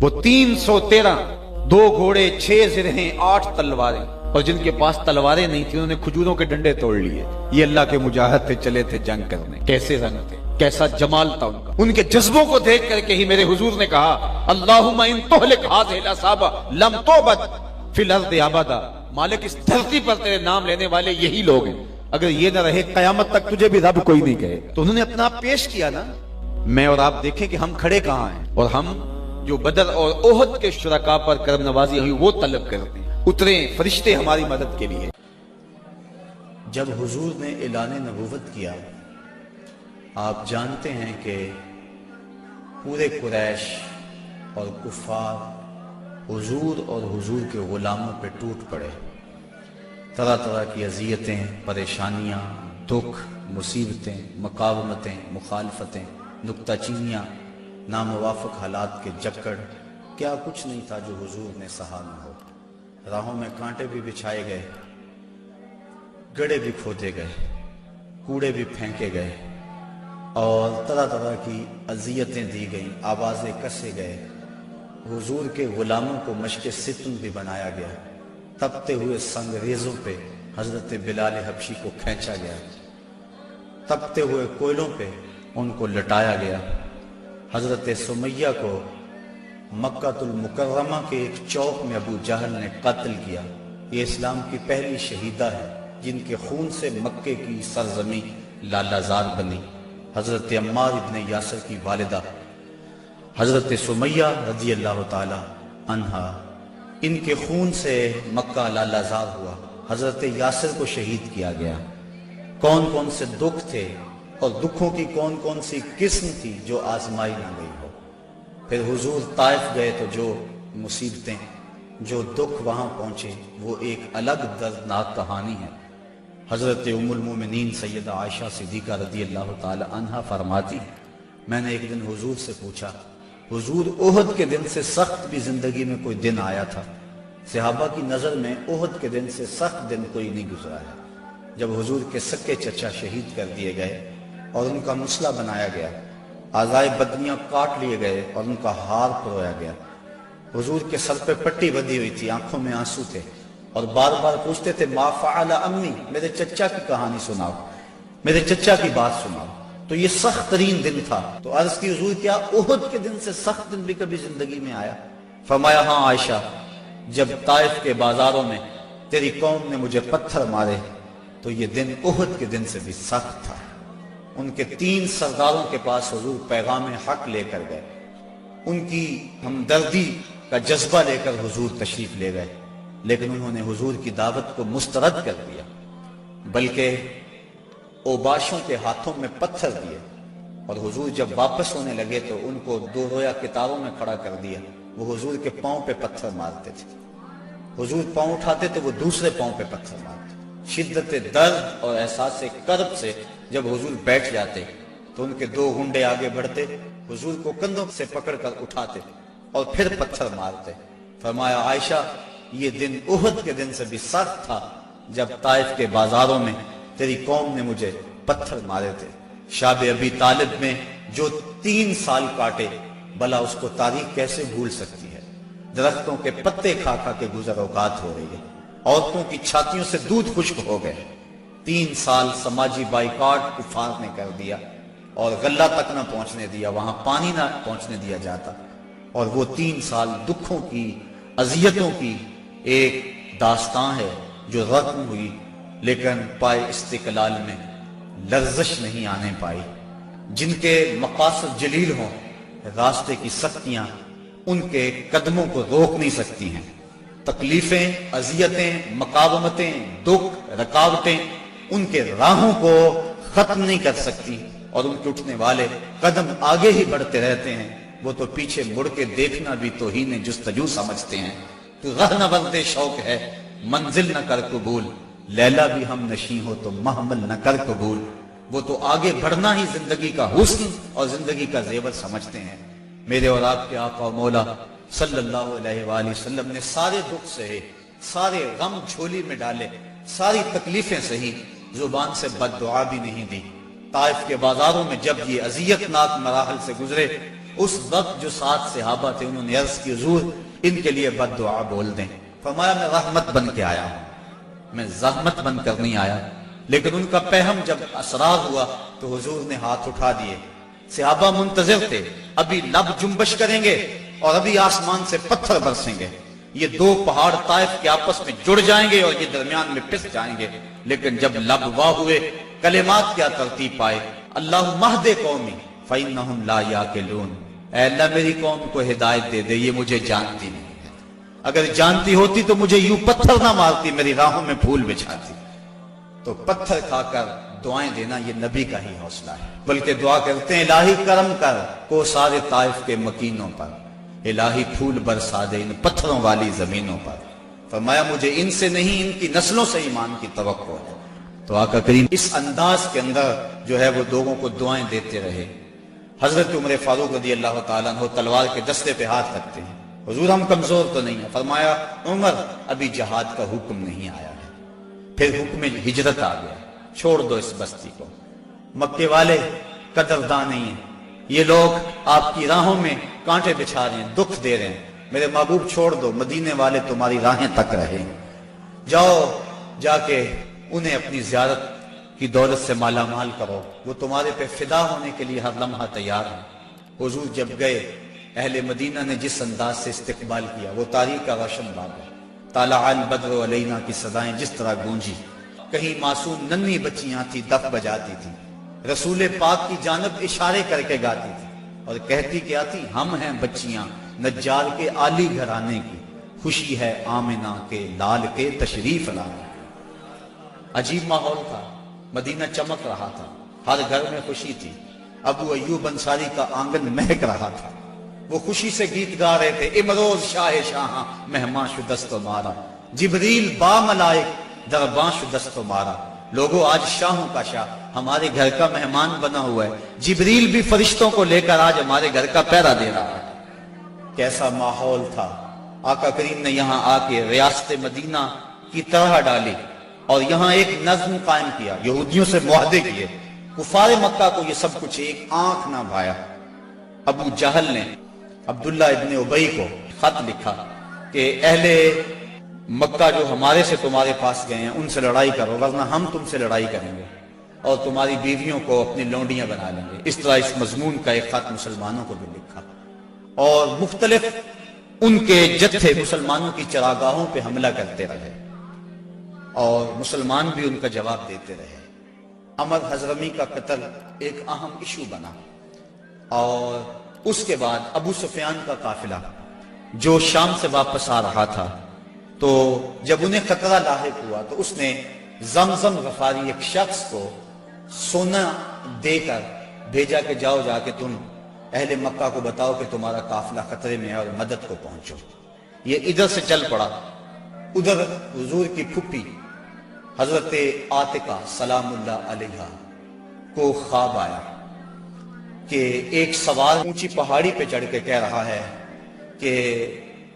وہ 313 2 گھوڑے 6 زرہیں 8 تلواریں، اور جن کے پاس تلواریں نہیں تھی انہوں نے کھجوروں کے ڈنڈے توڑ لیے۔ یہ اللہ کے مجاہد تھے، چلے تھے جنگ کرنے۔ کیسے رنگ تھے، کیسا جمال تھا ان کا۔ ان کے جذبوں کو دیکھ کر کے ہی میرے حضور نے کہا اللہم ان تہلک ہذہ العصابہ لم تعبد فی الارض ابدا، مالک اس دھرتی پر تیرے نام لینے والے یہی لوگ ہیں، اگر یہ نہ رہے قیامت تک تجھے بھی رب کوئی نہیں کہے۔ تو انہوں نے اپنا آپ پیش کیا نا۔ میں اور آپ دیکھیں کہ ہم کھڑے کہاں ہیں، اور ہم جو بدر اور احد کے شرکاء پر کرم نوازی ہوئی وہ طلب کرتے ہیں۔ اتریں فرشتے ہماری مدد کے لیے۔ جب حضور نے اعلان نبوت کیا، آپ جانتے ہیں کہ پورے قریش اور کفار حضور اور حضور کے غلاموں پہ ٹوٹ پڑے۔ طرح طرح کی اذیتیں، پریشانیاں، دکھ، مصیبتیں، مقاومتیں، مخالفتیں، نکتہ چینیاں، ناموافق حالات کے جکڑ، کیا کچھ نہیں تھا جو حضور نے سہا نہ ہو۔ راہوں میں کانٹے بھی بچھائے گئے، گڑھے بھی کھودے گئے، کوڑے بھی پھینکے گئے، اور طرح طرح کی اذیتیں دی گئیں، آوازیں کسے گئے۔ حضور کے غلاموں کو مشق ستم بھی بنایا گیا۔ تپتے ہوئے سنگریزوں پہ حضرت بلال حبشی کو کھینچا گیا، تپتے ہوئے کوئلوں پہ ان کو لٹایا گیا۔ حضرت سمیہ کو مکہ المکرمہ کے ایک چوک میں ابو جہل نے قتل کیا۔ یہ اسلام کی پہلی شہیدہ ہے جن کے خون سے مکے کی سرزمین لالہ زار بنی۔ حضرت عمار ابن یاسر کی والدہ حضرت سمیہ رضی اللہ تعالی عنہا، ان کے خون سے مکہ لالہ زار ہوا۔ حضرت یاسر کو شہید کیا گیا۔ کون کون سے دکھ تھے اور دکھوں کی کون کون سی قسم تھی جو آزمائی نہ گئی ہو۔ پھر حضور طائف گئے تو جو مصیبتیں، جو دکھ وہاں پہنچے وہ ایک الگ دردناک کہانی ہے۔ حضرت ام المومنین سیدہ عائشہ صدیقہ رضی اللہ تعالی عنہا فرماتی، میں نے ایک دن حضور سے پوچھا، حضور احد کے دن سے سخت بھی زندگی میں کوئی دن آیا تھا؟ صحابہ کی نظر میں احد کے دن سے سخت دن کوئی نہیں گزرا ہے۔ جب حضور کے سکے چچا شہید کر دیے گئے اور ان کا مسلح بنایا گیا، اعضائے بدنیاں کاٹ لیے گئے اور ان کا ہار پرویا گیا، حضور کے سر پہ پٹی بندھی ہوئی تھی، آنکھوں میں آنسو تھے، اور بار بار پوچھتے تھے ما فعل امی، میرے چچا کی کہانی سناؤ، میرے چچا کی بات سناؤ۔ تو یہ سخت ترین دن تھا۔ تو عرض کی حضور کیا احد کے دن سے سخت دن بھی کبھی زندگی میں آیا؟ فرمایا ہاں عائشہ، جب طائف کے بازاروں میں تیری قوم نے مجھے پتھر مارے تو یہ دن احد کے دن سے بھی سخت تھا۔ ان کے 3 سرداروں کے پاس حضور پیغام حق لے کر گئے، ان کی ہمدردی کا جذبہ لے کر حضور تشریف لے گئے، لیکن انہوں نے حضور کی دعوت کو مسترد کر دیا، بلکہ اوباشوں کے ہاتھوں میں پتھر دیے، اور حضور جب واپس ہونے لگے تو ان کو 2 رویا کتاروں میں کھڑا کر دیا۔ وہ حضور کے پاؤں پہ پتھر مارتے تھے، حضور پاؤں اٹھاتے تو وہ دوسرے پاؤں پہ پتھر مارتے۔ شدت درد اور احساس کرب سے جب حضور بیٹھ جاتے تو ان کے 2 گنڈے آگے بڑھتے، حضور کو کندھوں سے پکڑ کر اٹھاتے اور پھر پتھر مارتے۔ فرمایا عائشہ، یہ دن احد کے دن سے بھی سخت تھا جب طائف کے بازاروں میں تیری قوم نے مجھے پتھر مارے تھے۔ شاب ابی طالب میں جو 3 سال کاٹے، بھلا اس کو تاریخ کیسے بھول سکتی ہے؟ درختوں کے پتے کھا کھا کے گزر اوقات ہو رہی ہے، عورتوں کی چھاتیوں سے دودھ خشک ہو گئے۔ 3 سال سماجی بائیکاٹ کفار نے کر دیا، اور غلہ تک نہ پہنچنے دیا، وہاں پانی نہ پہنچنے دیا جاتا، اور وہ 3 سال دکھوں کی، اذیتوں کی ایک داستان ہے جو رقم ہوئی، لیکن پائے استقلال میں لرزش نہیں آنے پائی۔ جن کے مقاصد جلیل ہوں، راستے کی سختیاں ان کے قدموں کو روک نہیں سکتی ہیں۔ تکلیفیں، اذیتیں، مقاومتیں، دکھ، رکاوٹیں ان کے راہوں کو ختم نہیں کر سکتی، اور ان کے اٹھنے والے قدم آگے ہی بڑھتے رہتے ہیں۔ وہ تو پیچھے مڑ کے دیکھنا بھی توہین جستجو سمجھتے ہیں۔ تو راہ نورد شوق ہے، منزل نہ کر قبول، لیلا بھی ہم نشیں ہو تو محمل نہ کر قبول۔ وہ تو آگے بڑھنا ہی زندگی کا حسن اور زندگی کا زیور سمجھتے ہیں۔ میرے اور آپ کے آقا و مولا صلی اللہ علیہ وآلہ وسلم نے سارے دکھ سہے، سارے غم جھولی میں ڈالے، ساری تکلیفیں سہی، زبان سے بد دعا بھی نہیں دی۔ طائف کے بازاروں میں جب یہ اذیت ناک مراحل سے گزرے اس وقت جو 7 صحابہ تھے انہوں نے عرض کی حضور ان کے لیے بد دعا بول دیں. فرمایا میں رحمت بن کے آیا ہوں, میں زحمت بن کر نہیں آیا. لیکن ان کا پہم جب اسرار ہوا تو حضور نے ہاتھ اٹھا دیے. صحابہ منتظر تھے, ابھی لب جنبش کریں گے اور ابھی آسمان سے پتھر برسیں گے, یہ 2 پہاڑ طائف کے آپس میں جڑ جائیں گے اور یہ درمیان میں پس جائیں گے. لیکن جب لب واہ ہوئے, کلمات کیا ترتیب پائے, اللہم اہد قومی فإنہم لا یعقلون. اے اللہ میری قوم کو ہدایت دے دے, یہ مجھے جانتی نہیں ہے, اگر جانتی ہوتی تو مجھے یوں پتھر نہ مارتی, میری راہوں میں پھول بچھاتی. تو پتھر کھا کر دعائیں دینا یہ نبی کا ہی حوصلہ ہے. بلکہ دعا کرتے ہیں الہی کرم کر کو سارے طائف کے مکینوں پر, الہی پھول برسا دے ان پتھروں والی زمینوں پر. فرمایا مجھے ان سے نہیں ان کی نسلوں سے ایمان کی توقع ہے. تو آقا کریم اس انداز کے اندر جو ہے وہ لوگوں کو دعائیں دیتے رہے. حضرت عمر فاروق رضی اللہ تعالیٰ عنہ تلوار کے دستے پہ ہاتھ رکھتے ہیں, حضور ہم کمزور تو نہیں ہیں. فرمایا عمر ابھی جہاد کا حکم نہیں آیا ہے. پھر حکم ہجرت آ گیا, چھوڑ دو اس بستی کو, مکے والے قدردان نہیں ہیں, یہ لوگ آپ کی راہوں میں کانٹے بچھا رہے ہیں, دکھ دے رہے ہیں, میرے محبوب چھوڑ دو, مدینے والے تمہاری راہیں تک رہیں. جاؤ جا کے انہیں اپنی زیارت کی دولت سے مالا مال کرو, وہ تمہارے پہ فدا ہونے کے لیے ہر لمحہ تیار ہیں. حضور جب گئے, اہل مدینہ نے جس انداز سے استقبال کیا وہ تاریخ کا روشن باب ہے. طلع البدر علینا کی صدائیں جس طرح گونجی, کہیں معصوم ننھی بچیاں تھی دف بجاتی تھی, رسول پاک کی جانب اشارے کر کے گاتی تھی اور کہتی کیا تھی, ہم ہیں بچیاں نجار کے عالی گھرانے کی, خوشی ہے آمنہ کے لال کے تشریف لانے. عجیب ماحول تھا, مدینہ چمک رہا تھا, ہر گھر میں خوشی تھی. ابو ایوب انصاری کا آنگن مہک رہا تھا, وہ خوشی سے گیت گا رہے تھے. امروز شاہ شاہاں مہمان شدست و مارا, جبریل با ملائک درباں شدست و مارا. لوگوں آج شاہوں کا شاہ ہمارے گھر کا مہمان بنا ہوا ہے, جبریل بھی فرشتوں کو لے کر آج ہمارے گھر کا پہرا دے رہا ہے. کیسا ماحول تھا. آقا کریم نے یہاں آ کے ریاست مدینہ کی طرح ڈالی اور یہاں ایک نظم قائم کیا, یہودیوں سے معاہدے کیے. کفار مکہ کو یہ سب کچھ ایک آنکھ نہ بھایا. ابو جہل نے عبداللہ ابن ابی کو خط لکھا کہ اہل مکہ جو ہمارے سے تمہارے پاس گئے ہیں ان سے لڑائی کرو, ورنہ ہم تم سے لڑائی کریں گے اور تمہاری بیویوں کو اپنی لونڈیاں بنا لیں گے. اس طرح اس مضمون کا ایک خط مسلمانوں کو بھی لکھا اور مختلف ان کے جتھے مسلمانوں کی چراگاہوں پہ حملہ کرتے رہے اور مسلمان بھی ان کا جواب دیتے رہے. عمر حضرمی کا قتل ایک اہم ایشو بنا اور اس کے بعد ابو سفیان کا قافلہ جو شام سے واپس آ رہا تھا, تو جب انہیں خطرہ لاحق ہوا تو اس نے زمزم غفاری ایک شخص کو سونا دے کر بھیجا کہ جاؤ جا کے تم اہل مکہ کو بتاؤ کہ تمہارا قافلہ خطرے میں ہے اور مدد کو پہنچو. یہ ادھر سے چل پڑا. ادھر حضور کی پھپھی حضرت عاتقہ سلام اللہ علیہا کو خواب آیا کہ ایک سوار اونچی پہاڑی پہ چڑھ کے کہہ رہا ہے کہ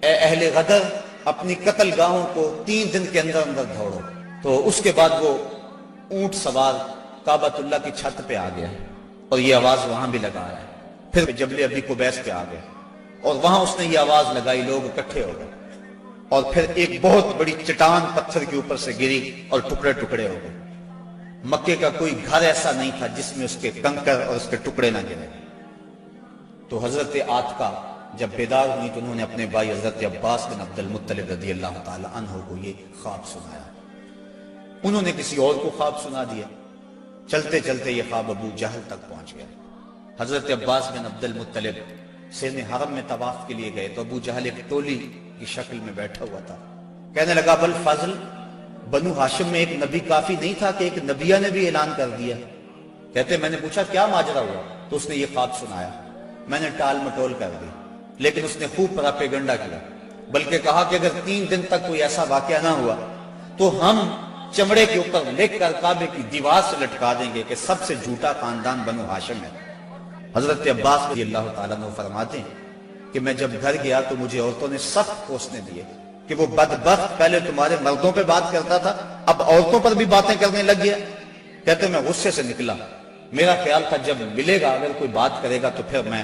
اے اہل غدر اپنی قتل گاہوں کو 3 دن کے اندر اندر دوڑو. تو اس کے بعد وہ اونٹ سوار کعبۃ اللہ کی چھت پہ آ گیا اور یہ آواز وہاں بھی لگا ہے. پھر جبل ابی قبیس پہ آ گیا اور وہاں اس نے یہ آواز لگائی, لوگ اکٹھے ہو گئے اور پھر ایک بہت بڑی چٹان پتھر کے اوپر سے گری اور ٹکڑے ٹکڑے ہو گئے. مکے کا کوئی گھر ایسا نہیں تھا جس میں اس کے کنکر اور اس کے ٹکڑے نہ گرے. تو حضرت عاتقہ جب بیدار ہوئی تو انہوں نے اپنے بھائی حضرت عباس بن عبد المطلب رضی اللہ تعالی عنہ کو یہ خواب سنایا. انہوں نے کسی اور کو خواب سنا دیا. چلتے چلتے یہ خواب ابو جہل تک پہنچ گیا. حضرت عباس بن عبد المطلب سین حرم میں طواف کے لیے گئے تو ابو جہل ایک ٹولی کی شکل میں بیٹھا ہوا تھا. کہنے لگا بل فضل, بنو ہاشم میں ایک نبی کافی نہیں تھا کہ ایک نبیہ نے بھی اعلان کر دیا. کہتے میں نے پوچھا کیا ماجرا ہوا, تو اس نے یہ خواب سنایا. میں نے ٹال مٹول کر دی, لیکن اس نے خوب پراپیگنڈا کیا, بلکہ کہا کہ اگر 3 دن تک کوئی ایسا واقعہ نہ ہوا تو ہم چمڑے کے اوپر لکھ کر کعبے کی دیوار سے لٹکا دیں گے کہ سب سے جھوٹا خاندان بنو ہاشم ہے. حضرت عباس رضی اللہ تعالیٰ عنہ فرماتے ہیں کہ میں جب گھر گیا تو مجھے عورتوں نے سخت کوسنے دیے کہ وہ بدبخت پہلے تمہارے مردوں پہ بات کرتا تھا, اب عورتوں پر بھی باتیں کرنے لگ گیا. کہتے میں غصے سے نکلا. میرا خیال تھا جب ملے گا اگر کوئی بات کرے گا تو پھر میں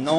9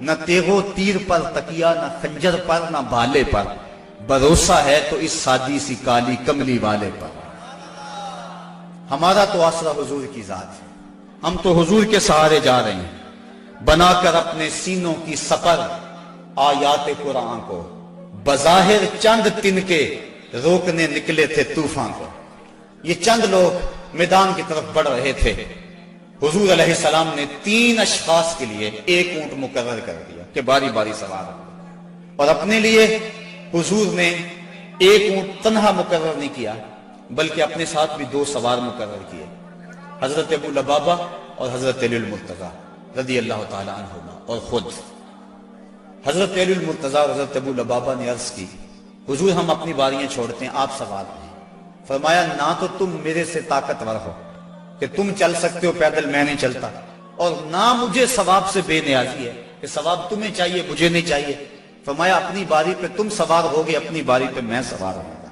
نہ تیغو تیر پر تکیا، نہ خنجر پر، نہ بھالے پر، بھروسہ ہے تو اس سادی سی کالی کملی والے پر۔ ہمارا تو آسرا حضور کی ذات ہے، ہم تو حضور کے سہارے جا رہے ہیں، بنا کر اپنے سینوں کی سپر آیات قرآن کو، بظاہر چند تن کے روکنے نکلے تھے طوفان کو۔ یہ چند لوگ میدان کی طرف بڑھ رہے تھے، حضور علیہ السلام نے 3 اشخاص کے لیے ایک اونٹ مقرر کر دیا کہ باری باری سوار ہو، اور اپنے لیے حضور نے ایک اونٹ تنہا مقرر نہیں کیا بلکہ اپنے ساتھ بھی 2 سوار مقرر کیے، حضرت ابو لبابہ اور حضرت علی المرتضیٰ رضی اللہ تعالی عنہما۔ اور خود حضرت علی المرتضیٰ اور حضرت ابو لبابہ نے عرض کی، حضور ہم اپنی باریاں چھوڑتے ہیں، آپ سوار ہیں۔ فرمایا نہ تو تم میرے سے طاقتور ہو کہ تم چل سکتے ہو پیدل، میں نہیں چلتا، اور نہ مجھے ثواب سے بے نیازی ہے کہ ثواب تمہیں چاہیے مجھے نہیں چاہیے۔ فرمایا اپنی باری پہ تم سوار ہوگے، اپنی باری پہ میں سوار ہوں گا۔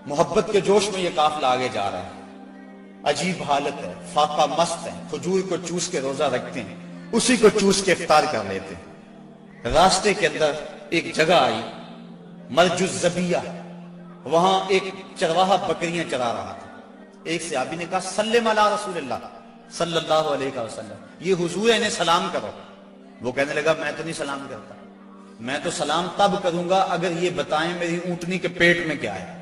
محبت کے جوش میں یہ قافلہ آگے جا رہا ہے، عجیب حالت ہے، فاقہ مست ہے، کھجور کو چوس کے روزہ رکھتے ہیں، اسی کو چوس کے افطار کر لیتے ہیں۔ راستے کے اندر ایک جگہ آئی مرج الزبیہ، وہاں ایک چرواہا بکریاں چرا رہا تھا۔ ایک صحابی نے کہا سلم علی رسول اللہ صلی اللہ علیہ وسلم، یہ حضور ہے، انہیں سلام کرو۔ وہ کہنے لگا میں تو نہیں سلام کرتا، میں تو سلام تب کروں گا اگر یہ بتائیں میری اونٹنی کے پیٹ میں کیا ہے۔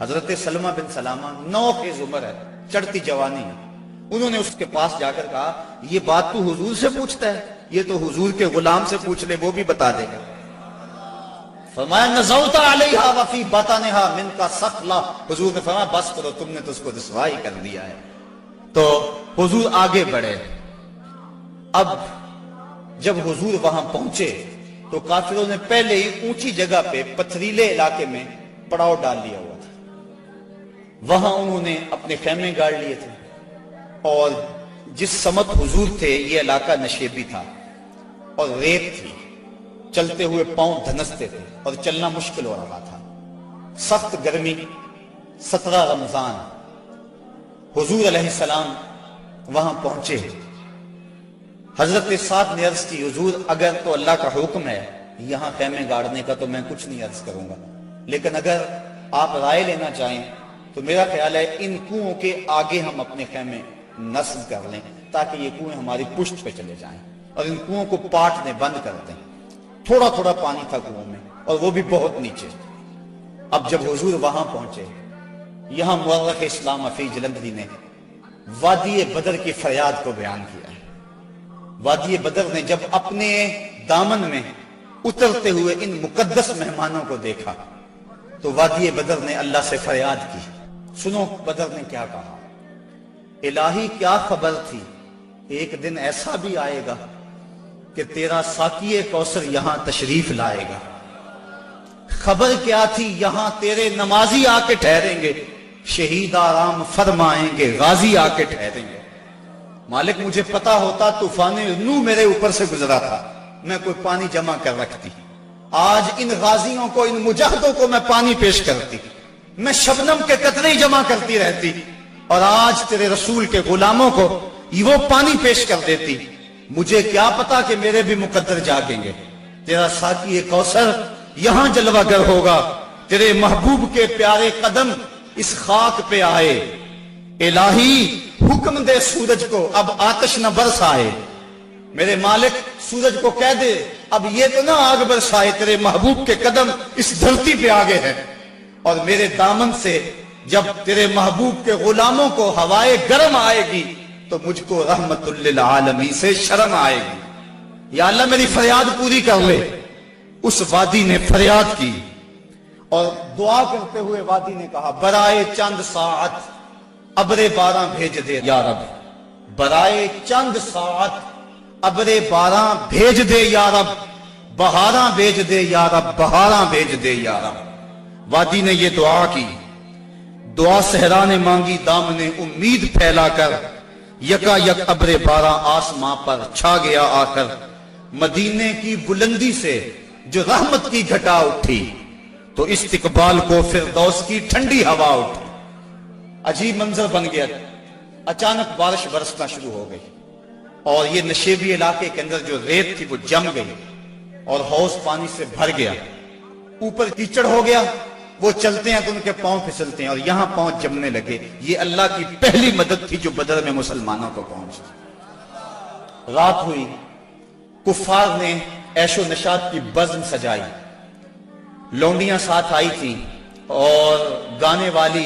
حضرت سلمہ بن سلامہ 9 خیز عمر ہے، چڑھتی جوانی ہے، انہوں نے اس کے پاس جا کر کہا یہ بات تو حضور سے پوچھتا ہے، یہ تو حضور کے غلام سے پوچھ لے، وہ بھی بتا دے گا۔ فرمایا نزوت علیہا وفی بطنہا منک ثقلا، حضور نے فرمایا بس کرو، تم نے تو اس کو رسوائی کر دیا ہے۔ تو حضور آگے بڑھے۔ اب جب حضور وہاں پہنچے تو کافروں نے پہلے ہی اونچی جگہ پہ پتھریلے علاقے میں پڑاؤ ڈال لیا ہوا تھا، وہاں انہوں نے اپنے خیمے گاڑ لیے تھے، اور جس سمت حضور تھے یہ علاقہ نشیبی تھا اور ریت تھی، چلتے ہوئے پاؤں دھنستے تھے اور چلنا مشکل ہو رہا تھا، سخت گرمی، 17 رمضان۔ حضور علیہ السلام وہاں پہنچے، حضرت سعد نے عرض کی حضور اگر تو اللہ کا حکم ہے یہاں خیمے گاڑنے کا تو میں کچھ نہیں عرض کروں گا، لیکن اگر آپ رائے لینا چاہیں تو میرا خیال ہے ان کنووں کے آگے ہم اپنے خیمے نصب کر لیں تاکہ یہ کنویں ہماری پشت پہ چلے جائیں، اور ان کنووں کو پاٹ دیں، بند کر دیں۔ تھوڑا تھوڑا پانی تھا کنووں میں اور وہ بھی بہت نیچے۔ اب جب حضور وہاں پہنچے، یہاں مورخ اسلام عفی جلندری نے وادی بدر کی فریاد کو بیان کیا ہے۔ وادی بدر نے جب اپنے دامن میں اترتے ہوئے ان مقدس مہمانوں کو دیکھا تو وادی بدر نے اللہ سے فریاد کی۔ سنو بدر نے کیا کہا، الہی کیا خبر تھی، ایک دن ایسا بھی آئے گا کہ تیرا ساقی کوثر یہاں تشریف لائے گا۔ خبر کیا تھی، یہاں تیرے نمازی آ کے ٹھہریں گے، شہید آرام فرمائیں گے، غازی آ کے ٹھہریں گے۔ مالک مجھے پتا ہوتا طوفان نوح میرے اوپر سے گزرا تھا، میں کوئی پانی جمع کر رکھتی، آج ان غازیوں کو، ان مجاہدوں کو میں پانی پیش کرتی، میں شبنم کے قطرے جمع کرتی رہتی، اور آج تیرے رسول کے غلاموں کو وہ پانی پیش کر دیتی۔ مجھے کیا پتا کہ میرے بھی مقدر جاگیں گے، تیرا ساقی کوثر یہاں جلوہ گر ہوگا، تیرے محبوب کے پیارے قدم اس خاک پہ آئے، الہی حکم دے سورج کو اب آتش نہ برسائے، میرے مالک سورج کو کہہ دے اب یہ تو نہ آگ برسائے، تیرے محبوب کے قدم اس دھرتی پہ آگے ہیں، اور میرے دامن سے جب تیرے محبوب کے غلاموں کو ہوائے گرم آئے گی تو مجھ کو رحمت للعالمین سے شرم آئے گی، یا اللہ میری فریاد پوری کر لے۔ اس وادی نے فریاد کی اور دعا کرتے ہوئے وادی نے کہا برائے چند ساعت ابر باران بھیج دے یا رب، برائے چند ساعت ابر باران بھیج دے یا رب، بہاراں بھیج دے یا رب، بہاراں بھیج دے یا رب۔ وادی نے یہ دعا کی، دعا صحرا نے مانگی، دام نے امید پھیلا کر، یکا یک ابر باران آسماں پر چھا گیا آ کر، مدینے کی بلندی سے جو رحمت کی گھٹا اٹھی تو استقبال کو فردوس کی ٹھنڈی ہوا اٹھی۔ عجیب منظر بن گیا، اچانک بارش برسنا شروع ہو گئی، اور یہ نشیبی علاقے کے اندر جو ریت تھی وہ جم گئی اور حوض پانی سے بھر گیا، اوپر کیچڑ ہو گیا، وہ چلتے ہیں تو ان کے پاؤں پھسلتے ہیں اور یہاں پاؤں جمنے لگے۔ یہ اللہ کی پہلی مدد تھی جو بدر میں مسلمانوں کو پہنچی۔ رات ہوئی، کفار نے عیش و نشاط کی بزم سجائی، لونڈیاں ساتھ آئی تھیں اور گانے والی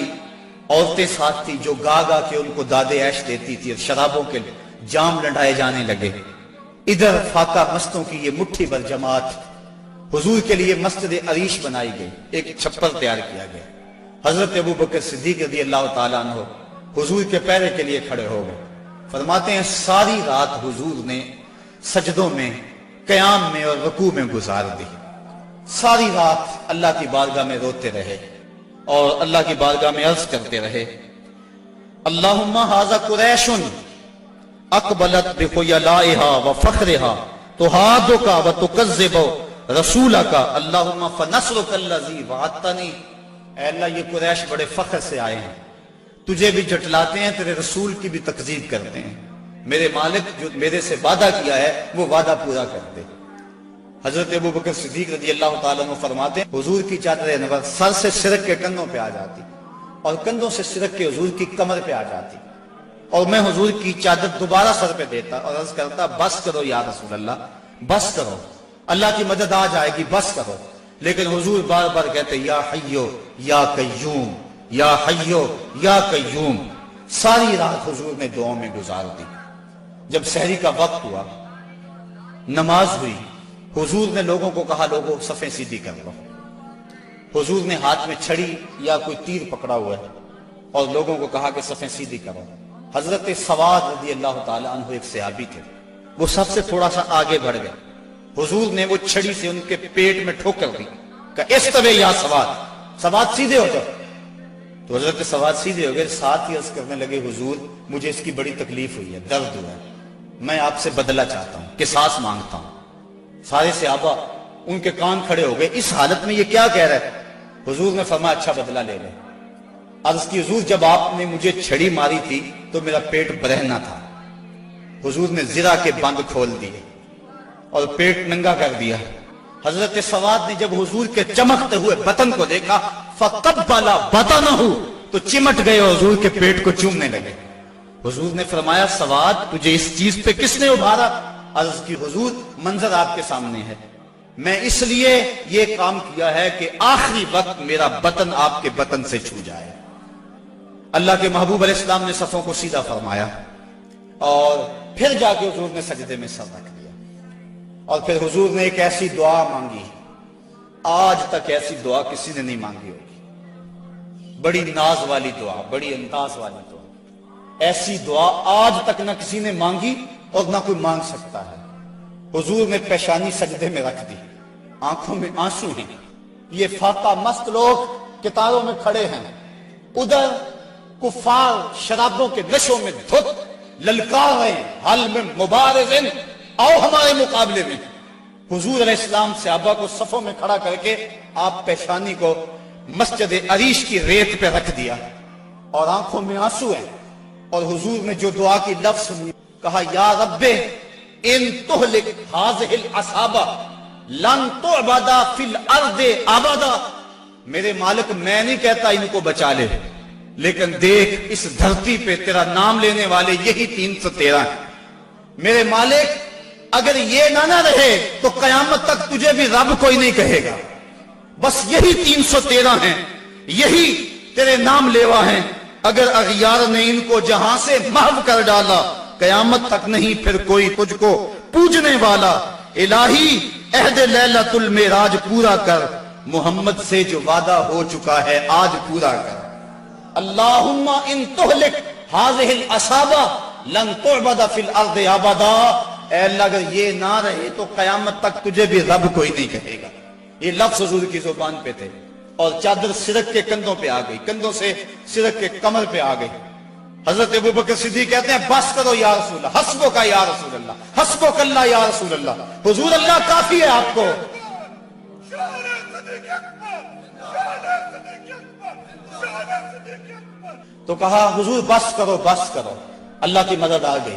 عورتیں ساتھ تھی جو گا گا کے ان کو داد عیش دیتی تھی اور شرابوں کے جام لڑائے جانے لگے۔ ادھر فاقہ مستوں کی یہ مٹھی بھر جماعت، حضور کے لیے مسجد عریش بنائی گئی، ایک چھپر تیار کیا گیا۔ حضرت ابوبکر صدیق رضی اللہ تعالیٰ عنہ حضور کے پیرے کے لیے کھڑے ہو گئے۔ فرماتے ہیں ساری رات حضور نے سجدوں میں، قیام میں اور رکوع میں گزار دی۔ ساری رات اللہ کی بارگاہ میں روتے رہے اور اللہ کی بارگاہ میں عرض کرتے رہے، اللہم ھذا قریش اقبلت بخیلائھا وفخرھا تحادک وتکذب رسولک اللہم فنصرک الذی وعدتنی۔ اے اللہ، یہ قریش بڑے فخر سے آئے ہیں، تجھے بھی جھٹلاتے ہیں، تیرے رسول کی بھی تکذیب کرتے ہیں، میرے مالک جو میرے سے وعدہ کیا ہے وہ وعدہ پورا کر دے۔ حضرت ابوبکر صدیق رضی اللہ تعالیٰ عنہ فرماتے ہیں حضور کی چادر انور سر سے سرک کے کندھوں پہ آ جاتی اور کندھوں سے سرک کے حضور کی کمر پہ آ جاتی، اور میں حضور کی چادر دوبارہ سر پہ دیتا اور عرض کرتا بس کرو یا رسول اللہ، بس کرو، اللہ کی مدد آ جائے گی، بس کرو۔ لیکن حضور بار بار کہتے یا حیو یا قیوم، یا حیو یا قیوم۔ ساری رات حضور نے دعاؤں میں گزار دی۔ جب سحری کا وقت ہوا، نماز ہوئی، حضور نے لوگوں کو کہا لوگوں صفیں سیدھی کر لو۔ حضور نے ہاتھ میں چھڑی یا کوئی تیر پکڑا ہوا ہے اور لوگوں کو کہا کہ صفیں سیدھی کرو۔ حضرت سواد رضی اللہ تعالیٰ عنہ ایک صحابی تھے، وہ سب سے تھوڑا سا آگے بڑھ گئے۔ حضور نے وہ چھڑی سے ان کے پیٹ میں ٹھوکر دی کہ استوی یا سواد، سواد سیدھے ہو جاؤ۔ تو حضرت سواد سیدھے ہو گئے، ساتھ ہی عرض کرنے لگے حضور مجھے اس کی بڑی تکلیف ہوئی ہے، درد ہوا ہے، میں آپ سے بدلہ چاہتا ہوں، قصاص مانگتا ہوں۔ سارے صحابہ ان کے کان کھڑے ہو گئے، اس حالت میں یہ کیا کہہ رہا ہے؟ حضور نے فرمایا اچھا بدلہ لے لے۔ عرض کی حضور جب آپ نے مجھے چھڑی ماری تھی تو میرا پیٹ برہنہ تھا، حضور نے زرہ کے بند کھول دیے اور پیٹ ننگا کر دیا۔ حضرت سواد نے جب حضور کے چمکتے ہوئے بطن کو دیکھا فقبل بطنہ، تو چمٹ گئے اور حضور کے پیٹ کو چومنے لگے۔ حضور نے فرمایا سواد تجھے اس چیز پہ کس نے ابھارا؟ عرض کی حضور منظر آپ کے سامنے ہے، میں اس لیے یہ کام کیا ہے کہ آخری وقت میرا بطن آپ کے بطن سے چھو جائے۔ اللہ کے محبوب علیہ السلام نے صفوں کو سیدھا فرمایا اور پھر جا کے حضور نے سجدے میں سر رکھ دیا اور پھر حضور نے ایک ایسی دعا مانگی، آج تک ایسی دعا کسی نے نہیں مانگی ہوگی، بڑی ناز والی دعا، بڑی انداز والی دعا، ایسی دعا آج تک نہ کسی نے مانگی اور نہ کوئی مانگ سکتا ہے۔ حضور نے پیشانی سجدے میں رکھ دی، آنکھوں میں آنسو ہیں، یہ فاقہ مست لوگ کتاروں میں کھڑے ہیں، ادھر کفار شرابوں کے نشوں میں دھت للکار رہے ہیں، حل میں مبارزن، آؤ ہمارے مقابلے میں۔ حضور علیہ السلام صحابہ کو صفوں میں کھڑا کر کے آپ پیشانی کو مسجد عریش کی ریت پہ رکھ دیا اور آنکھوں میں آنسو ہیں، اور حضور نے جو دعا کی لفظ سنی، کہا یا رب ان تہلک ہذہ العصابہ لن تعبد فی الارض ابدا۔ میرے مالک میں نہیں کہتا ان کو بچا لے، لیکن دیکھ اس دھرتی پہ تیرا نام لینے والے یہی 313 ہیں۔ میرے مالک اگر یہ نہ رہے تو قیامت تک تجھے بھی رب کوئی نہیں کہے گا، بس یہی 313 ہیں، یہی تیرے نام لیوا ہیں۔ اگر اغیار نے ان کو جہاں سے محو کر ڈالا، قیامت تک نہیں پھر کوئی تجھ کو پوجنے والا۔ الہی عہد لیلۃ المعراج پورا کر، محمد سے جو وعدہ ہو چکا ہے آج پورا کر۔ اللہم ان تہلک ہذہ العصابہ لن تعبد فی الارض ابدا۔ اے اللہ اگر یہ نہ رہے تو قیامت تک تجھے بھی رب کوئی نہیں کہے گا۔ یہ لفظ حضور کی زبان پہ تھے اور چادر سرک کے کندھوں پہ آ گئی، کندھوں سے سرک کے کمر پہ آ گئی۔ حضرت ابوبکر صدیق کہتے ہیں بس کرو یا رسول اللہ، حسبک یا رسول اللہ، حسبک اللہ یا رسول اللہ، حضور اللہ کافی ہے آپ کو۔ تو کہا حضور بس کرو بس کرو، اللہ کی مدد آ گئی۔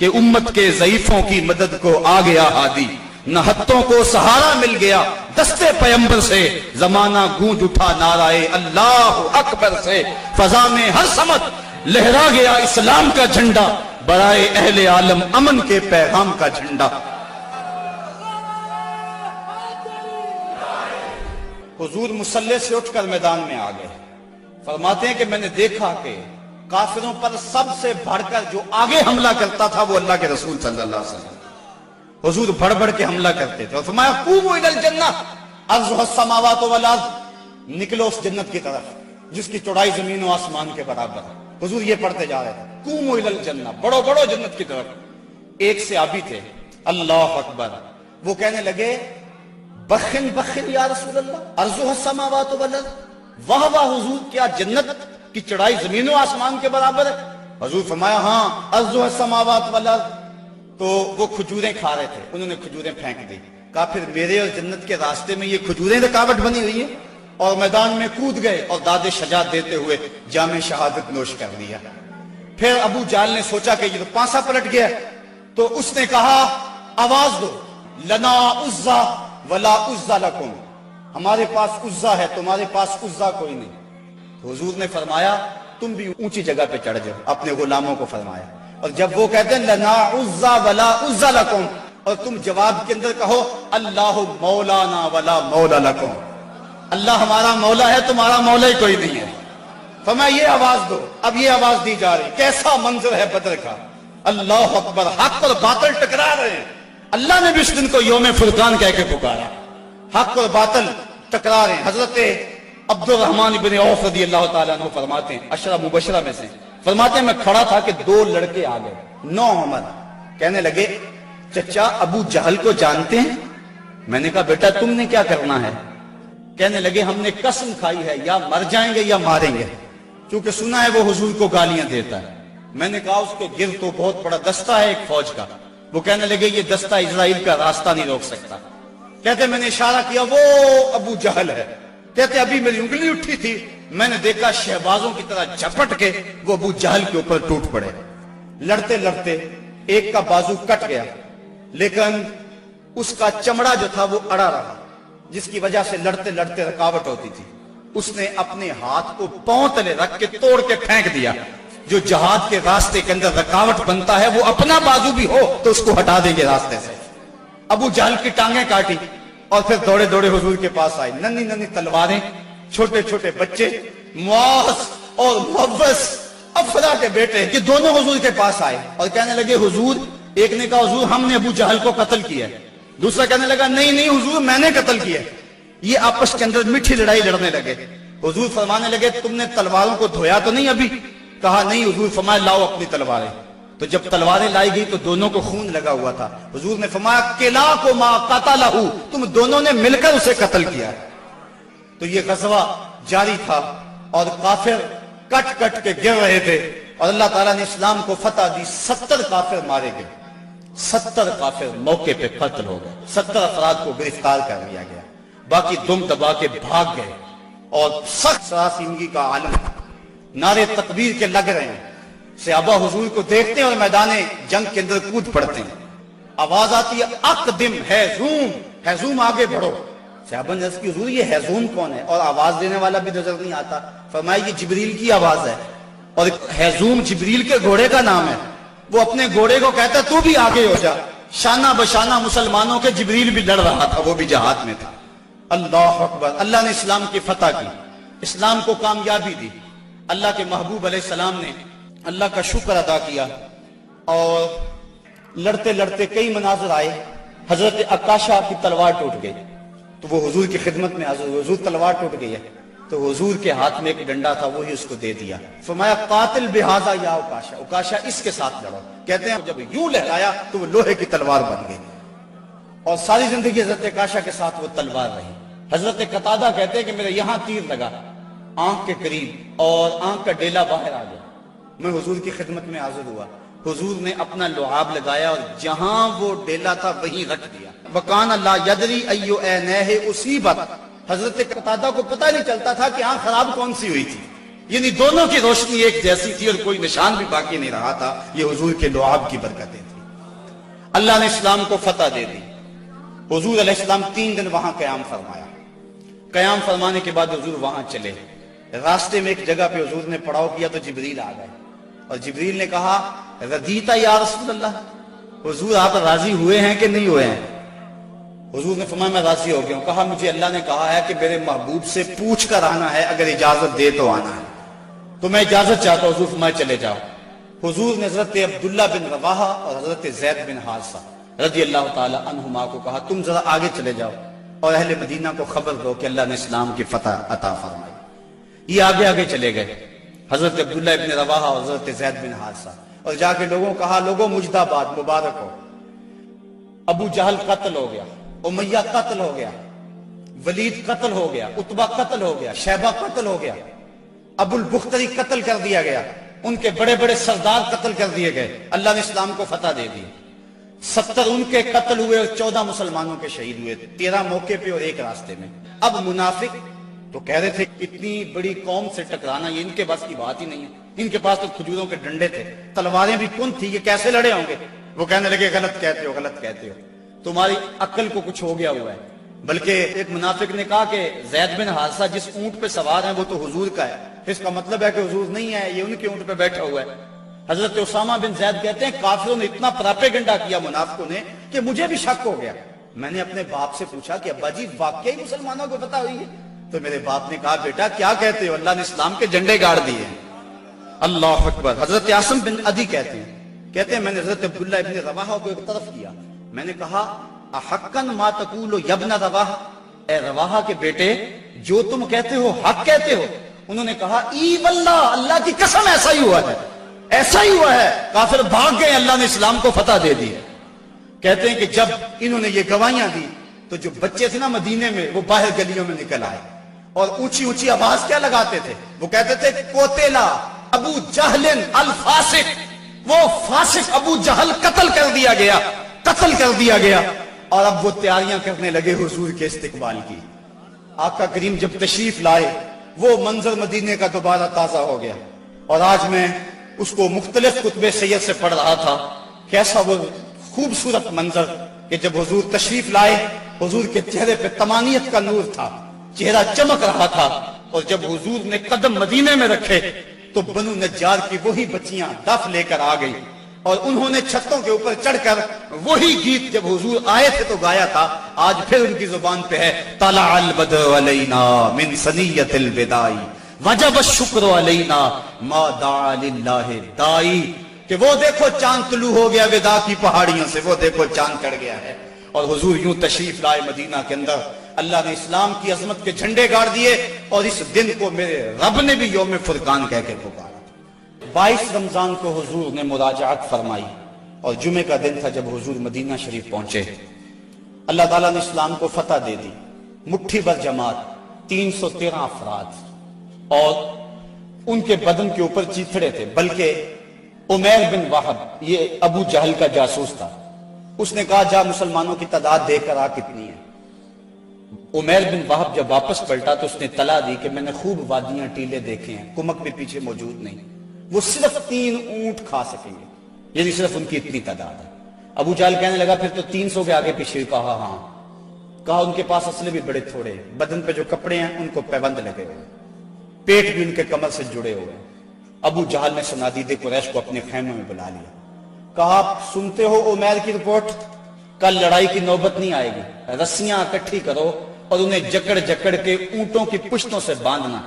کہ امت کے ضعیفوں کی مدد کو آ گیا ہادی، نہ ہتھوں کو سہارا مل گیا دستے پیمبر سے، زمانہ گونج اٹھا نعرہ اللہ اکبر سے، فضا میں ہر سمت لہرا گیا اسلام کا جھنڈا، برائے اہل عالم امن کے پیغام کا جھنڈا۔ حضور مصلی سے اٹھ کر میدان میں آ گئے، فرماتے ہیں کہ میں نے دیکھا کہ کافروں پر سب سے بڑھ کر جو آگے حملہ کرتا تھا وہ اللہ کے رسول صلی اللہ علیہ وسلم۔ حضور بڑھ بڑھ کے حملہ کرتے تھے اور فرمایا قوموا الی الجنہ عرضها السماوات والارض، نکلو اس جنت کی طرف جس کی چوڑائی زمین و آسمان کے برابر ہے۔ حضور یہ پڑھتے جا رہے تھے قوموا الی الجنہ، بڑھو بڑھو جنت کی طرف۔ ایک صحابی تھے اللہ اکبر، وہ کہنے لگے بخن بخن یا رسول اللہ عرضها السماوات والارض، واہ واہ حضور کیا جنت کی چڑھائی زمین و آسمان کے برابر ہے؟ حضور فرمایا ہاں عرضها السماوات والارض۔ تو وہ کھجوریں کھا رہے تھے، انہوں نے کھجوریں پھینک دی، کہا پھر میرے اور جنت کے راستے میں یہ کھجوریں رکاوٹ بنی ہوئی ہیں، اور میدان میں کود گئے اور داد شجاعت دیتے ہوئے جام شہادت نوش کر لیا۔ پھر ابو جہل نے سوچا کہ یہ تو پانسا پلٹ گیا، تو اس نے کہا آواز دو لنا عزا ولا عزا لکم، ہمارے پاس عزا ہے تمہارے پاس عزا کوئی نہیں۔ تو حضور نے فرمایا تم بھی اونچی جگہ پہ چڑھ جاؤ، اپنے غلاموں کو فرمایا، اور جب وہ کہتے ہیں لنا عزا ولا عزا لکم، اور تم جواب کے اندر کہو اللہ مولانا ولا مولا لکم، اللہ ہمارا مولا ہے تمہارا مولا ہی کوئی نہیں ہے۔ فرمایا یہ آواز دو، اب یہ آواز دی جا رہی، کیسا منظر ہے بدر کا، اللہ اکبر، حق اور باطل ٹکرا رہے ہیں۔ اللہ نے بھی اس دن کو یوم فرقان کہہ کے پکارا، حق اور باطل ٹکرا رہے ہیں۔ حضرت عبد الرحمن بن عوف رضی اللہ تعالیٰ عنہ فرماتے ہیں، عشرہ مبشرہ میں سے فرماتے ہیں میں کھڑا تھا کہ دو لڑکے آ گئے، نو عمر، کہنے لگے چچا ابو جہل کو جانتے ہیں؟ میں نے کہا بیٹا تم نے کیا کرنا ہے؟ کہنے لگے ہم نے قسم کھائی ہے یا مر جائیں گے یا ماریں گے، کیونکہ سنا ہے وہ حضور کو گالیاں دیتا ہے۔ میں نے کہا اس کے گرد تو بہت بڑا دستہ ہے ایک فوج کا۔ وہ کہنے لگے یہ دستہ اسرائیل کا راستہ نہیں روک سکتا۔ کہتے میں نے اشارہ کیا وہ ابو جہل ہے۔ کہتے ابھی میری انگلی اٹھی تھی، میں نے دیکھا شہبازوں کی طرح جھپٹ کے وہ ابو جہل کے اوپر ٹوٹ پڑے۔ لڑتے لڑتے ایک کا بازو کٹ گیا، لیکن اس کا چمڑا جو تھا وہ اڑا رہا، جس کی وجہ سے لڑتے لڑتے رکاوٹ ہوتی تھی۔ اس نے اپنے ہاتھ کو پاؤں تلے رکھ کے توڑ کے پھینک دیا۔ جو جہاد کے راستے کے اندر رکاوٹ بنتا ہے وہ اپنا بازو بھی ہو تو اس کو ہٹا دیں گے راستے سے۔ ابو جہل کی ٹانگیں کاٹی اور پھر دوڑے دوڑے حضور کے پاس آئے، ننھی ننھی تلواریں، چھوٹے چھوٹے بچے، معاذ اور محبس افرا کے بیٹے، یہ دونوں حضور کے پاس آئے اور کہنے لگے حضور، ایک نے کہا حضور ہم نے ابو جہل کو قتل کیا ہے، دوسرا کہنے لگا نہیں نہیں حضور میں نے قتل کیا۔ یہ آپس کے اندر میٹھی لڑائی لڑنے لگے۔ حضور فرمانے لگے تم نے تلواروں کو دھویا تو نہیں ابھی؟ کہا نہیں حضور۔ فرمایا لاؤ اپنی تلواریں۔ تو جب تلواریں لائی گئی تو دونوں کو خون لگا ہوا تھا۔ حضور نے فرمایا کلا کو ما قتلہ، تم دونوں نے مل کر اسے قتل کیا۔ تو یہ غزوہ جاری تھا اور کافر کٹ کٹ کے گر رہے تھے اور اللہ تعالیٰ نے اسلام کو فتح دی۔ 70 کافر مارے گئے، 70 کافر موقع پہ قتل ہو گئے، 70 افراد کو گرفتار کر لیا گیا، باقی دم دبا کے بھاگ گئے۔ اور سخت سراسیمگی کا عالم، نعرے تکبیر کے لگ رہے ہیں، صحابہ حضور کو دیکھتے ہیں اور میدان جنگ کے اندر کود پڑتے ہیں۔ آواز آتی ہے اقدم ہیزوم، ہیزوم آگے بڑھو۔ صحابہ نے عرض کی حضور یہ ہیزوم کون ہے؟ اور آواز دینے والا بھی نظر نہیں آتا۔ فرمایا یہ جبریل کی آواز ہے، اور ہیزوم جبریل کے گھوڑے کا نام ہے۔ وہ اپنے گھوڑے کو کہتا ہے تو بھی آگے ہو جا۔ شانہ بشانہ مسلمانوں کے جبریل بھی لڑ رہا تھا، وہ بھی جہاد میں تھا۔ اللہ اکبر، اللہ نے اسلام کی فتح کی، اسلام کو کامیابی دی۔ اللہ کے محبوب علیہ السلام نے اللہ کا شکر ادا کیا اور لڑتے لڑتے کئی مناظر آئے۔ حضرت عکاشہ کی تلوار ٹوٹ گئی تو وہ حضور کی خدمت میں حضور، حضور تلوار ٹوٹ گئی ہے تو حضور کے ہاتھ میں ایک ڈنڈا تھا، وہی اس کو دے دیا۔ فرمایا قاتل بہذا یا عکاشہ، عکاشہ اس کے ساتھ لڑو۔ کہتے ہیں جب یوں لہرایا تو وہ لوہے کی تلوار بن گئی اور ساری زندگی حضرت عکاشہ کے ساتھ وہ تلوار رہی۔ حضرت قتادہ کہتے ہیں کہ میرے یہاں تیر لگا آنکھ کے قریب اور آنکھ کا ڈیلا باہر آ گیا۔ میں حضور کی خدمت میں حاضر ہوا، حضور نے اپنا لعاب لگایا اور جہاں وہ ڈیلا تھا وہیں رکھ دیا۔ وَقَانَ لَا يَدْرِي أَيُّ عَيْنَيْهِ أُصِيبَتْ، حضرت قتادہ کو پتہ نہیں چلتا تھا کہ آنکھ خراب کون سی ہوئی تھی، یعنی دونوں کی روشنی ایک جیسی تھی اور کوئی نشان بھی باقی نہیں رہا تھا۔ یہ حضور کے لعاب کی برکتیں تھیں۔ اللہ نے اسلام کو فتح دے دی. حضور علیہ السلام 3 دن وہاں قیام فرمایا. قیام فرمانے کے بعد حضور وہاں چلے. راستے میں ایک جگہ پہ حضور نے پڑاؤ کیا تو جبریل آ گئے اور جبریل نے کہا رضیتا یا رسول اللہ, حضور آپ راضی ہوئے ہیں کہ نہیں ہوئے ہیں؟ حضور نے فرمایا میں راضی ہو گیا ہوں. کہا مجھے اللہ نے کہا ہے کہ میرے محبوب سے پوچھ کر آنا ہے, اگر اجازت دے تو آنا ہے. تو میں اجازت چاہتا ہوں. حضور فرمایا چلے جاؤ. حضور نے حضرت عبداللہ بن رواحہ اور حضرت زید بن حارثہ رضی اللہ تعالی عنہما کو کہا تم ذرا آگے چلے جاؤ اور اہل مدینہ کو خبر دو کہ اللہ نے اسلام کی فتح عطا فرمائی. یہ آگے آگے چلے گئے حضرت عبداللہ بن رواحہ اور حضرت زید بن حارثہ, اور جا کے لوگوں کہا لوگوں مجدہ باد, مبارک ہو, ابو جہل قتل ہو گیا, امیہ قتل ہو گیا, ولید قتل ہو گیا, عتبہ قتل ہو گیا, شیبہ قتل ہو گیا, ابو البختری قتل کر دیا گیا, ان کے بڑے بڑے سردار قتل کر دیے گئے. اللہ نے اسلام کو فتح دے دی. 70 ان کے قتل ہوئے اور 14 مسلمانوں کے شہید ہوئے, 13 موقع پہ اور 1 راستے میں. اب منافق تو کہہ رہے تھے اتنی بڑی قوم سے ٹکرانا یہ ان کے بس کی بات ہی نہیں ہے. ان کے پاس تو کھجوروں کے ڈنڈے تھے, تلواریں بھی کن تھی, یہ کیسے لڑے ہوں گے؟ وہ کہنے لگے غلط کہتے ہو, غلط کہتے ہو, تمہاری عقل کو کچھ ہو گیا ہوا ہے. بلکہ ایک منافق نے کہا کہ زید بن حارثہ جس اونٹ پہ سوار ہیں وہ تو حضور کا ہے, اس کا مطلب ہے کہ حضور نہیں ہے, یہ ان کے اونٹ پہ بیٹھا ہوا ہے. حضرت اسامہ بن زید کہتے ہیں کافروں نے اتنا پراپیگنڈا کیا منافقوں نے کہ مجھے بھی شک ہو گیا. میں نے اپنے باپ سے پوچھا کہ ابا جی واقعی مسلمانوں کو پتہ ہوئی ہے؟ تو میرے باپ نے کہا بیٹا کیا کہتے ہو, اللہ نے اسلام کے جھنڈے گاڑ دیے ہیں. اللہ اکبر. حضرت عاصم بن عدی کہتے ہیں میں نے حضرت عبداللہ ابن رواحہ کو ایک طرف کیا, میں نے کہا احقن ما تقول یا ابن رواحہ, اے رواحہ کے بیٹے جو تم کہتے ہو حق کہتے ہو؟ انہوں نے کہا ای واللہ, اللہ کی قسم ایسا ہی ہوا ہے, ایسا ہی ہوا ہے. کافر بھاگ گئے, اللہ نے اسلام کو فتح دے دی. کہتے ہیں کہ جب انہوں نے یہ گواہیاں دی تو جو بچے تھے نا مدینے میں وہ باہر گلیوں میں نکل آئے اور اونچی اونچی آواز کیا لگاتے تھے؟ وہ کہتے تھے قتل ابو جہل الفاسق, وہ فاسق ابو جہل قتل کر دیا گیا, قتل کر دیا گیا. اور اب وہ تیاریاں کرنے لگے حضور کے استقبال کی. آقا کریم جب تشریف لائے وہ منظر مدینے کا دوبارہ تازہ ہو گیا. اور آج میں اس کو مختلف کتب سید سے پڑھ رہا تھا, کیسا وہ خوبصورت منظر کہ جب حضور تشریف لائے حضور کے چہرے پہ طمانیت کا نور تھا, چہرہ چمک رہا تھا. اور جب حضور نے قدم مدینے میں رکھے تو بنو نجار کی وہی بچیاں دف لے کر آ گئی اور انہوں نے چھتوں کے اوپر چڑھ کر وہی گیت جب حضور آئے تھے تو گایا تھا. آج پھر ان کی زبان پہ ہے طلع البدر علینا من ثنیۃ الوداع وجب الشکر علینا ما دعا للہ دائی, کہ وہ دیکھو چاند طلوع ہو گیا وداع کی پہاڑیوں سے, وہ دیکھو چاند چڑھ گیا ہے. اور حضور یوں تشریف لائے مدینہ کے اندر, اللہ نے اسلام کی عظمت کے جھنڈے گاڑ دیے. اور اس دن کو میرے رب نے بھی یوم فرقان کہہ کے پکارا. 22 رمضان کو حضور نے مراجعت فرمائی اور جمعے کا دن تھا جب حضور مدینہ شریف پہنچے. اللہ تعالیٰ نے اسلام کو فتح دے دی. مٹھی بھر جماعت, 313 افراد, اور ان کے بدن کے اوپر چیتھڑے تھے. بلکہ عمیر بن وہب یہ ابو جہل کا جاسوس تھا, اس نے کہا جا مسلمانوں کی تعداد دے کر آ کتنی ہے. عمیر بن وہب جب واپس پلٹا تو اس نے طلاع دی کہ میں نے خوب وادیاں ٹیلے دیکھے ہیں, کمک بھی پیچھے موجود نہیں, وہ صرف 3 اونٹ کھا سکیں گے, یعنی صرف ان کی اتنی تعداد ہے. ابو جہل کہنے لگا پھر تو 300 کے آگے پیچھے. کہا ہاں. کہا ان کے پاس اسلحے بھی بڑے تھوڑے, بدن پہ جو کپڑے ہیں ان کو پیبند لگے ہوئے, پیٹ بھی ان کے کمر سے جڑے ہوئے. ابو جہل نے صنادید قریش کو اپنے خیمے میں بلا لیا. کہا سنتے ہو عمیر کی رپورٹ, کل لڑائی کی نوبت نہیں آئے گی, رسیاں اکٹھی کرو اور انہیں جکڑ جکڑ کے اونٹوں کی پشتوں سے باندھنا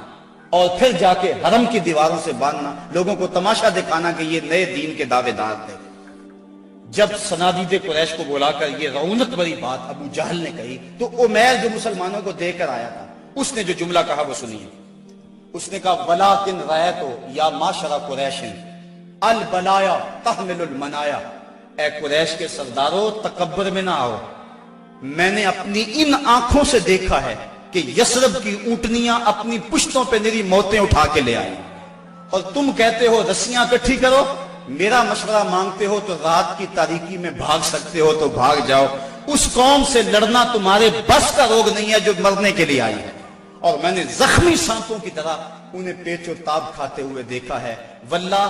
اور پھر جا کے حرم کی دیواروں سے باندھنا, لوگوں کو تماشا دکھانا کہ یہ نئے دین کے دعوے دار تھے. جب صنادید قریش کو بلا کر یہ رعونت بری بات ابو جہل نے کہی تو عمیر جو مسلمانوں کو دے کر آیا تھا اس نے جو جملہ کہا وہ سنیے. اس نے کہا وَلَٰكِنْ رَأَيْتُ يَا مَعْشَرَ قُرَيْشٍ الْبَلَايَا تَحْمِلُ الْمَنَايَا, اے قریش کے سرداروں تکبر میں نہ آؤ, میں نے اپنی ان آنکھوں سے دیکھا ہے کہ یثرب کی اونٹنیاں اپنی پشتوں پہ میری موتیں اٹھا کے لے آئی, اور تم کہتے ہو رسیاں اکٹھی کرو. میرا مشورہ مانگتے ہو تو رات کی تاریکی میں بھاگ سکتے ہو تو بھاگ جاؤ, اس قوم سے لڑنا تمہارے بس کا روگ نہیں ہے جو مرنے کے لیے آئی ہے. اور میں نے زخمی سانپوں کی طرح انہیں پیچ و تاب کھاتے ہوئے دیکھا ہے. واللہ